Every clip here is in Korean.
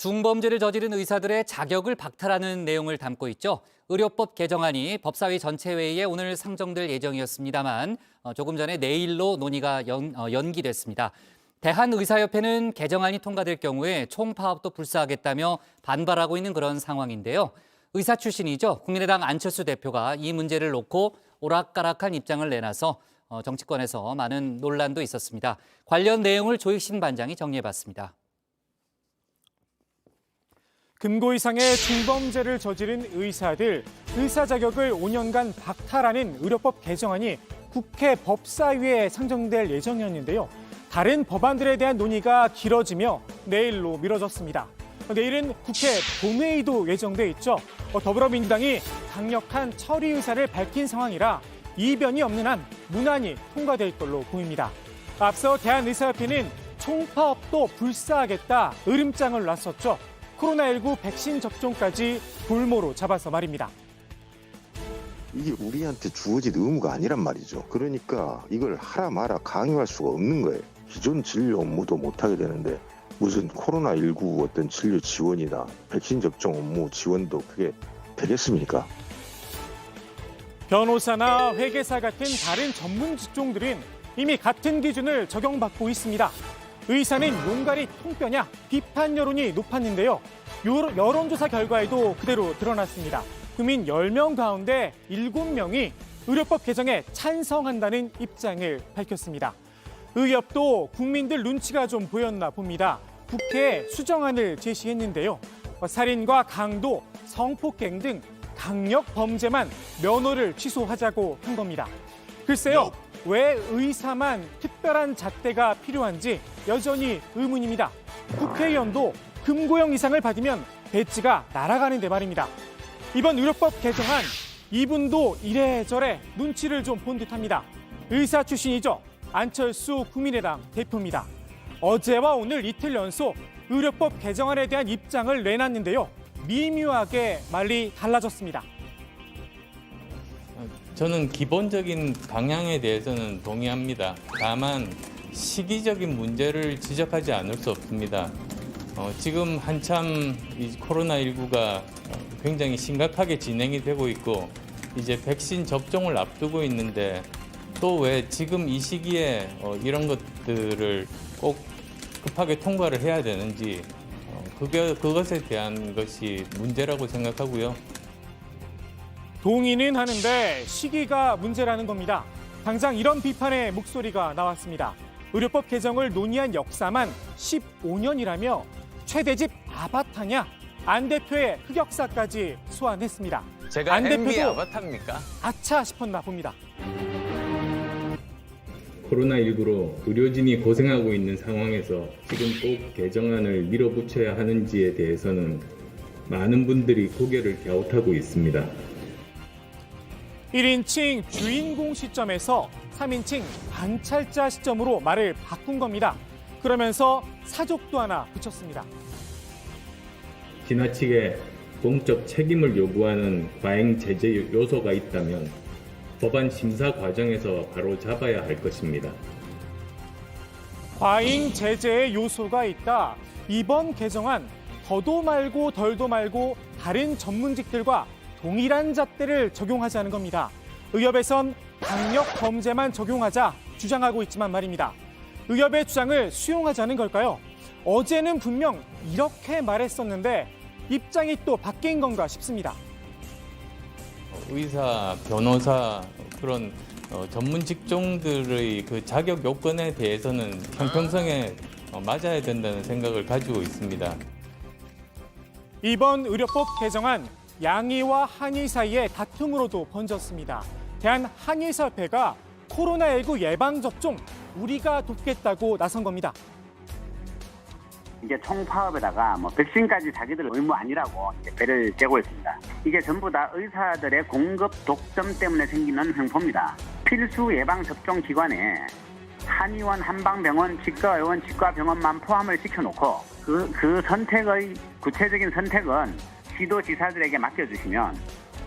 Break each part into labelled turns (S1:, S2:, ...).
S1: 중범죄를 저지른 의사들의 자격을 박탈하는 내용을 담고 있죠. 의료법 개정안이 법사위 전체 회의에 오늘 상정될 예정이었습니다만 조금 전에 내일로 논의가 연기됐습니다. 대한의사협회는 개정안이 통과될 경우에 총파업도 불사하겠다며 반발하고 있는 그런 상황인데요. 의사 출신이죠. 국민의당 안철수 대표가 이 문제를 놓고 오락가락한 입장을 내놔서 정치권에서 많은 논란도 있었습니다. 관련 내용을 조익신 반장이 정리해봤습니다.
S2: 금고 이상의 중범죄를 저지른 의사들, 의사 자격을 5년간 박탈하는 의료법 개정안이 국회 법사위에 상정될 예정이었는데요. 다른 법안들에 대한 논의가 길어지며 내일로 미뤄졌습니다. 내일은 국회 본회의도 예정돼 있죠. 더불어민주당이 강력한 처리 의사를 밝힌 상황이라 이변이 없는 한 무난히 통과될 걸로 보입니다. 앞서 대한의사협회는 총파업도 불사하겠다 으름장을 놨었죠. 코로나19 백신 접종까지 볼모로 잡아서 말입니다.
S3: 이게 우리한테 주어진 의무가 아니란 말이죠. 그러니까 이걸 하라 마라 강요할 수가 없는 거예요. 기존 진료 업무도 못하게 되는데 무슨 코로나19 어떤 진료 지원이나 백신 접종 업무 지원도 그게 되겠습니까?
S2: 변호사나 회계사 같은 다른 전문 직종들은 이미 같은 기준을 적용받고 있습니다. 의사는 용가리 통뼈냐 비판 여론이 높았는데요. 여론조사 결과에도 그대로 드러났습니다. 국민 10명 가운데 7명이 의료법 개정에 찬성한다는 입장을 밝혔습니다. 의협도 국민들 눈치가 좀 보였나 봅니다. 국회에 수정안을 제시했는데요. 살인과 강도, 성폭행 등 강력 범죄만 면허를 취소하자고 한 겁니다. 글쎄요, 왜 의사만 특별한 잣대가 필요한지 여전히 의문입니다. 국회의원도 금고형 이상을 받으면 배지가 날아가는데 말입니다. 이번 의료법 개정안, 이분도 이래저래 눈치를 좀 본 듯합니다. 의사 출신이죠. 안철수 국민의당 대표입니다. 어제와 오늘 이틀 연속 의료법 개정안에 대한 입장을 내놨는데요. 미묘하게 말이 달라졌습니다.
S4: 저는 기본적인 방향에 대해서는 동의합니다. 다만 시기적인 문제를 지적하지 않을 수 없습니다. 지금 한참 이 코로나19가 굉장히 심각하게 진행이 되고 있고 이제 백신 접종을 앞두고 있는데 또 왜 지금 이 시기에 이런 것들을 꼭 급하게 통과를 해야 되는지 그것에 대한 것이 문제라고 생각하고요.
S2: 동의는 하는데 시기가 문제라는 겁니다. 당장 이런 비판의 목소리가 나왔습니다. 의료법 개정을 논의한 역사만 15년이라며 최대집 아바타냐? 안 대표의 흑역사까지 소환했습니다.
S5: 제가
S2: 안
S5: MB
S2: 대표도
S5: 아바타입니까?
S2: 아차 싶었나 봅니다.
S6: 코로나19로 의료진이 고생하고 있는 상황에서 지금 꼭 개정안을 밀어붙여야 하는지에 대해서는 많은 분들이 고개를 갸웃하고 있습니다.
S2: 1인칭 주인공 시점에서 3인칭 관찰자 시점으로 말을 바꾼 겁니다. 그러면서 사족도 하나 붙였습니다.
S6: 지나치게 공적 책임을 요구하는 과잉 제재 요소가 있다면 법안 심사 과정에서 바로 잡아야 할 것입니다.
S2: 과잉 제재의 요소가 있다. 이번 개정안 더도 말고 덜도 말고 다른 전문직들과 동일한 잣대를 적용하자는 겁니다. 의협에선 강력 범죄만 적용하자 주장하고 있지만 말입니다. 의협의 주장을 수용하자는 걸까요? 어제는 분명 이렇게 말했었는데 입장이 또 바뀐 건가 싶습니다.
S4: 의사, 변호사 그런 전문 직종들의 그 자격 요건에 대해서는 형평성에 맞아야 된다는 생각을 가지고 있습니다.
S2: 이번 의료법 개정안 양의와 한의 사이의 다툼으로도 번졌습니다. 대한한의사협회가 코로나19 예방접종 우리가 돕겠다고 나선 겁니다.
S7: 이게 총파업에다가 백신까지 자기들 의무 아니라고 배를 째고 있습니다. 이게 전부 다 의사들의 공급 독점 때문에 생기는 횡포입니다. 필수 예방접종 기관에 한의원, 한방병원, 치과의원, 치과병원만 포함을 시켜놓고 그 선택의 구체적인 선택은 시도지사들에게 맡겨주시면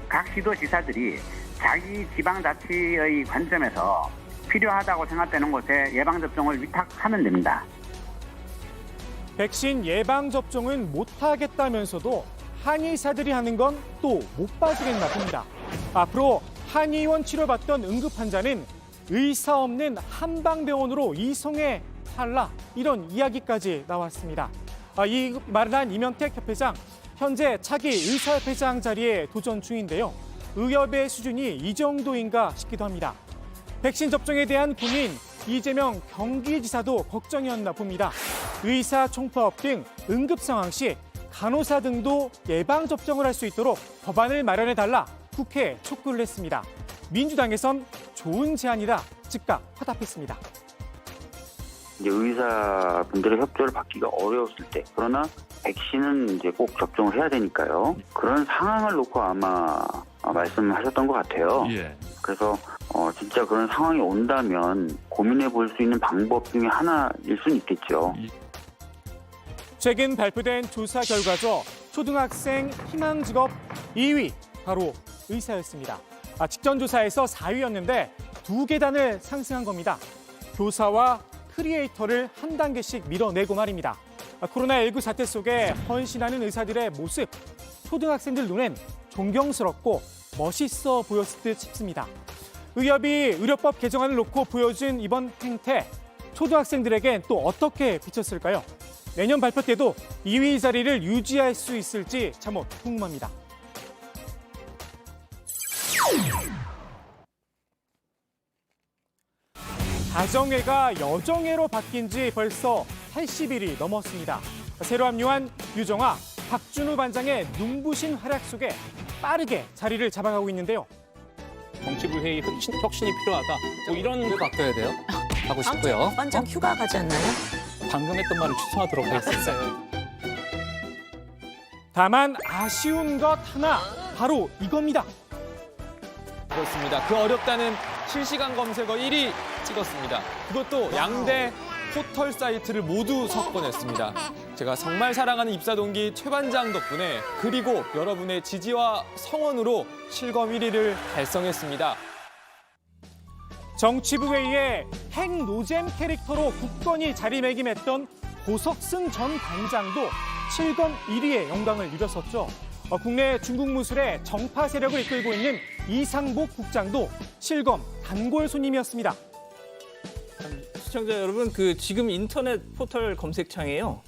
S7: 각 시도지사들이 자기 지방자치의 관점에서 필요하다고 생각되는 곳에 예방접종을 위탁하면 됩니다.
S2: 백신 예방 접종은 못하겠다면서도 한의사들이 하는 건 또 못 봐주겠나 봅니다. 앞으로 한의원 치료받던 응급 환자는 의사 없는 한방병원으로 이송해 달라, 이런 이야기까지 나왔습니다. 이 말을 한 이명택 협회장, 현재 차기 의사협회장 자리에 도전 중인데요. 의협의 수준이 이 정도인가 싶기도 합니다. 백신 접종에 대한 고민, 이재명 경기지사도 걱정이었나 봅니다. 의사총파업 등 응급 상황 시 간호사 등도 예방접종을 할 수 있도록 법안을 마련해달라 국회에 촉구를 했습니다. 민주당에선 좋은 제안이다 즉각 화답했습니다.
S5: 이제 의사분들의 협조를 받기가 어려웠을 때, 그러나 백신은 이제 꼭 접종을 해야 되니까요. 그런 상황을 놓고 아마 말씀하셨던 것 같아요. 그래서 진짜 그런 상황이 온다면 고민해 볼 수 있는 방법 중에 하나일 수는 있겠죠.
S2: 최근 발표된 조사 결과죠. 초등학생 희망 직업 2위, 바로 의사였습니다. 직전 조사에서 4위였는데 2계단을 상승한 겁니다. 교사와 크리에이터를 한 단계씩 밀어내고 말입니다. 코로나19 사태 속에 헌신하는 의사들의 모습, 초등학생들 눈엔 존경스럽고 멋있어 보였을 듯 싶습니다. 의협이 의료법 개정안을 놓고 보여준 이번 행태, 초등학생들에겐 또 어떻게 비쳤을까요? 내년 발표 때도 2위 자리를 유지할 수 있을지 참으로 궁금합니다. 가정회가 여정회로 바뀐 지 벌써 80일이 넘었습니다. 새로 합류한 유정아, 박준우 반장의 눈부신 활약 속에 빠르게 자리를 잡아가고 있는데요.
S8: 정치부 회의 혁신이 필요하다. 뭐 이런
S1: 왜 바뀌어야 돼요? 하고 싶고요.
S9: 반장 휴가 가지 않나요?
S8: 방금 했던 말을 취소하도록 하겠습니다.
S2: 다만 아쉬운 것 하나, 바로 이겁니다.
S10: 그렇습니다. 그 어렵다는 실시간 검색어 1위 찍었습니다. 그것도 양대 포털 사이트를 모두 석권했습니다. 제가 정말 사랑하는 입사동기 최 반장 덕분에, 그리고 여러분의 지지와 성원으로 실검 1위를 달성했습니다.
S2: 정치부 회의에 핵노잼 캐릭터로 굳건히 자리매김했던 고석승 전 반장도 실검 1위의 영광을 누렸었죠. 국내 중국 무술의 정파 세력을 이끌고 있는 이상복 국장도 실검 단골 손님이었습니다.
S8: 시청자 여러분, 지금 인터넷 포털 검색창에요.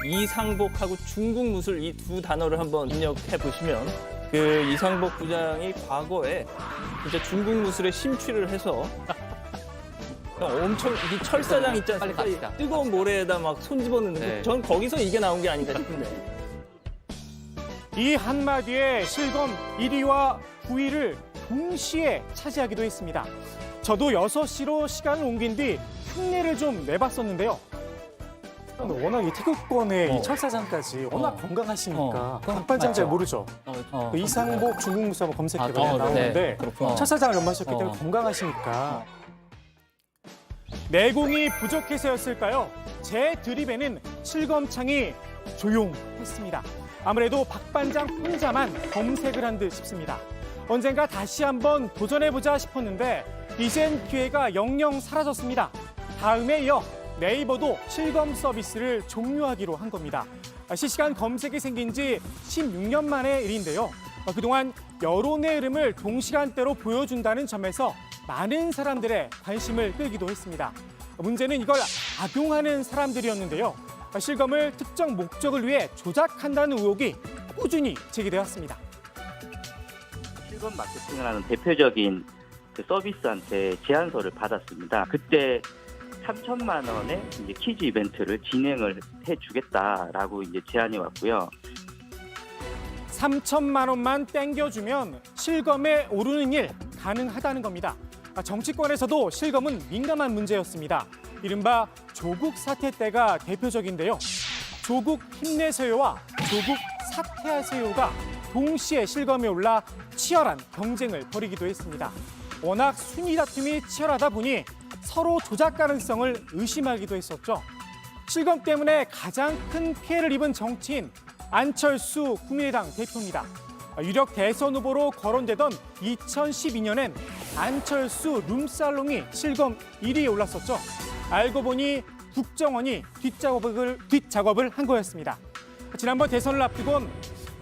S8: 이상복하고 중국 무술 이 두 단어를 한번 입력해 보시면 이상복 부장이 과거에 진짜 중국 무술에 심취를 해서 엄청 이 철사장 있지
S1: 빨리
S8: 않습니까?
S1: 갑시다.
S8: 뜨거운 모래에다 막 손 집어넣는
S1: 네.
S8: 전 거기서 이게 나온 게 아닌가 싶은데.
S2: 이 한마디에 실검 1위와 9위를 동시에 차지하기도 했습니다. 저도 6시로 시간을 옮긴 뒤 흉내를 좀 내봤었는데요. 워낙 이 태극권의 이 철사장까지 워낙 건강하시니까 박 반장 잘 모르죠. 그 이상복 중국 무술 한번 검색해보면 나오는데
S1: 그렇구나.
S2: 철사장을 연마하셨기 때문에 건강하시니까. 내공이 부족해서였을까요? 제 드립에는 실검창이 조용했습니다. 아무래도 박 반장 혼자만 검색을 한 듯 싶습니다. 언젠가 다시 한번 도전해보자 싶었는데 이젠 기회가 영영 사라졌습니다. 다음에 이어 네이버도 실검 서비스를 종료하기로 한 겁니다. 실시간 검색이 생긴 지 16년 만의 일인데요. 그동안 여론의 흐름을 동시간대로 보여준다는 점에서 많은 사람들의 관심을 끌기도 했습니다. 문제는 이걸 악용하는 사람들이었는데요. 실검을 특정 목적을 위해 조작한다는 의혹이 꾸준히 제기되었습니다.
S11: 실검 마케팅을 하는 대표적인 그 서비스한테 제안서를 받았습니다. 그때 3천만 원의 이제 퀴즈 이벤트를 진행을 해주겠다라고 이제 제안이 왔고요.
S2: 3천만 원만 땡겨주면 실검에 오르는 일 가능하다는 겁니다. 정치권에서도 실검은 민감한 문제였습니다. 이른바 조국 사태 때가 대표적인데요. 조국 힘내세요와 조국 사퇴하세요가 동시에 실검에 올라 치열한 경쟁을 벌이기도 했습니다. 워낙 순위 다툼이 치열하다 보니 서로 조작 가능성을 의심하기도 했었죠. 실검 때문에 가장 큰 피해를 입은 정치인 안철수 국민의당 대표입니다. 유력 대선 후보로 거론되던 2012년엔 안철수 룸살롱이 실검 1위에 올랐었죠. 알고 보니 국정원이 뒷작업을 한 거였습니다. 지난번 대선을 앞두곤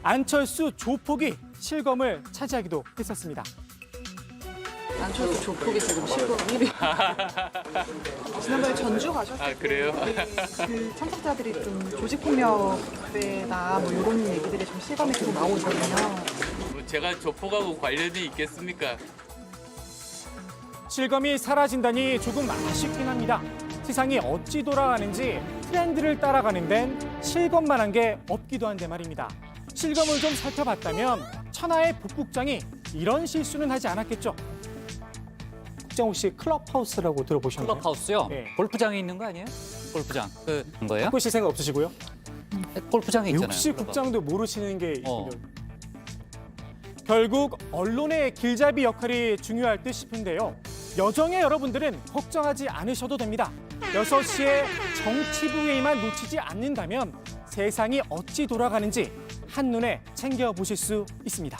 S2: 안철수 조폭이 실검을 차지하기도 했었습니다.
S9: 안철수 조폭이 지금 실검 1위. 지난번에 전주 가셨을 때
S4: 그래요?
S9: 그 참석자들이 좀 조직폭력배다 뭐 이런 얘기들이 좀 실검에 계속 나오거든요.
S4: 제가 조폭하고 관련이 있겠습니까?
S2: 실검이 사라진다니 조금 아쉽긴 합니다. 세상이 어찌 돌아가는지 트렌드를 따라가는 데는 실검만한 게 없기도 한데 말입니다. 실검을 좀 살펴봤다면 천하의 북국장이 이런 실수는 하지 않았겠죠. 국장 혹시 클럽하우스라고 들어보셨나요?
S1: 클럽하우스요?
S2: 네.
S1: 골프장에 있는 거 아니에요? 골프장. 그런 거예요?
S2: 바꾸실 생각 없으시고요?
S1: 골프장에 있잖아요.
S2: 역시 국장도 모르시는 게
S1: 어.
S2: 있군요. 결국 언론의 길잡이 역할이 중요할 듯 싶은데요. 여정의 여러분들은 걱정하지 않으셔도 됩니다. 6시에 정치부회의만 놓치지 않는다면 세상이 어찌 돌아가는지 한눈에 챙겨보실 수 있습니다.